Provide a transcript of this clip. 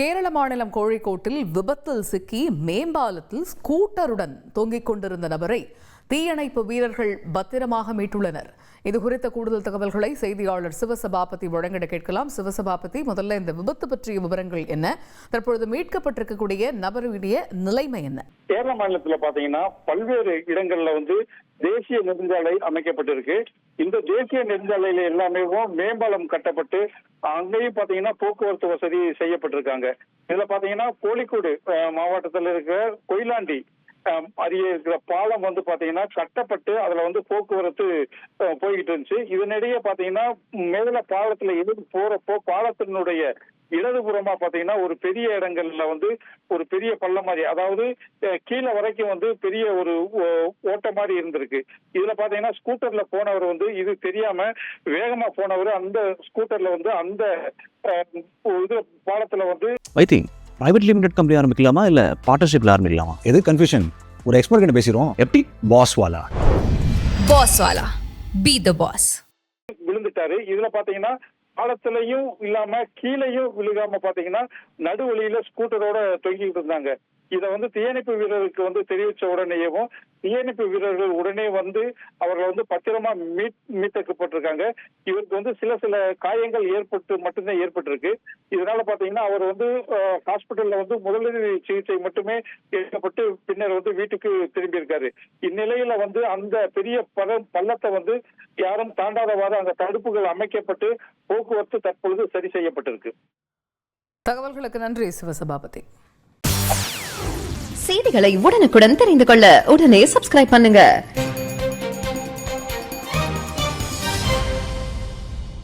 கேரள மாநிலம் கோழிக்கோட்டில் விபத்தில் சிக்கி மேம்பாலத்தில் ஸ்கூட்டருடன் தொங்கிக் கொண்டிருந்த நபரை தீயணைப்பு வீரர்கள் பத்திரமாக மீட்டுள்ளனர். இதுகுறித்த கூடுதல் தகவல்களை செய்தியாளர் சிவசபாபதி வழங்கிட கேட்கலாம். சிவசபாபதி, முதல்ல இந்த விபத்து பற்றிய விவரங்கள் என்ன? தற்பொழுது மீட்கப்பட்டிருக்கக்கூடிய நபருடைய நிலைமை என்ன? கேரள மாநிலத்தில் பாத்தீங்கன்னா பல்வேறு இடங்கள்ல தேசிய நெடுஞ்சாலை அமைக்கப்பட்டிருக்கு. இந்த தேசிய நெடுஞ்சாலையில எல்லாமே மேம்பாலம் கட்டப்பட்டு அங்கேயும் பாத்தீங்கன்னா போக்குவரத்து வசதி செய்யப்பட்டிருக்காங்க. இதுல பாத்தீங்கன்னா கோழிக்கோடு மாவட்டத்தில் இருக்கிற கொயிலாண்டி அருகே இருக்கிற பாலம் பாத்தீங்கன்னா கட்டப்பட்டு அதுல போக்குவரத்து போய்கிட்டு இருந்துச்சு. இதனிடையே பாத்தீங்கன்னா மேல பாலத்துல எதிர்த்து போறப்போ பாலத்தினுடைய இடதுபுறமா பாத்தீங்கன்னா ஒரு பெரிய இடங்கள்ல ஒரு பெரிய பள்ளம் மாதிரி, அதாவது கீழே வரைக்கும் பெரிய ஒரு ஓட்ட மாதிரி இருந்திருக்கு. இதுல பாத்தீங்கன்னா ஸ்கூட்டர்ல போனவர் இது தெரியாம வேகமா போனவர் அந்த ஸ்கூட்டர்ல அந்த இது பாலத்துல வைத்திங் பிரைவேட் லிமிடெட் கம்பெனி ஆரம்பிக்கலாமா இல்ல பார்ட்னர்ஷிப்ல ஆரம்பிக்கலாமா? எது கன்ஃபியூஷன்? ஒரு எக்ஸ்பர்ட் கிட்ட பேசிரோம். எப்படி பாஸ் வாலா பி தி பாஸ் விழுந்துட்டாரு. இதுல பாத்தீங்கன்னா பாலத்திலையும் இல்லாம கீழையும் விழுகாம பாத்தீங்கன்னா நடுவழியில ஸ்கூட்டரோட தொங்கிட்டு இருந்தாங்க. இத தீயணைப்பு வீரருக்கு தெரிவிச்ச உடனேயும் தீயணைப்பு வீரர்கள் உடனே அவர்கள் பத்திரமா மீட்கப்பட்டிருக்காங்க. இவருக்கு சில காயங்கள் மட்டும்தான் ஏற்பட்டிருக்கு. இதனால பாத்தீங்கன்னா அவர் ஹாஸ்பிட்டல்ல முதலுதவி சிகிச்சை மட்டுமே எடுக்கப்பட்டு பின்னர் வீட்டுக்கு திரும்பி இருக்காரு. இந்நிலையில அந்த பெரிய பள்ளத்தை யாரும் தாண்டாதவாறு அங்க தடுப்புகள் அமைக்கப்பட்டு போக்குவரத்து தற்பொழுது சரி செய்யப்பட்டிருக்கு. தகவல்களுக்கு நன்றி சிவசபாபதி. செய்திகளை உடனுக்குடன் தெரிந்து கொள்ள உடனே சப்ஸ்கிரைப் பண்ணுங்க.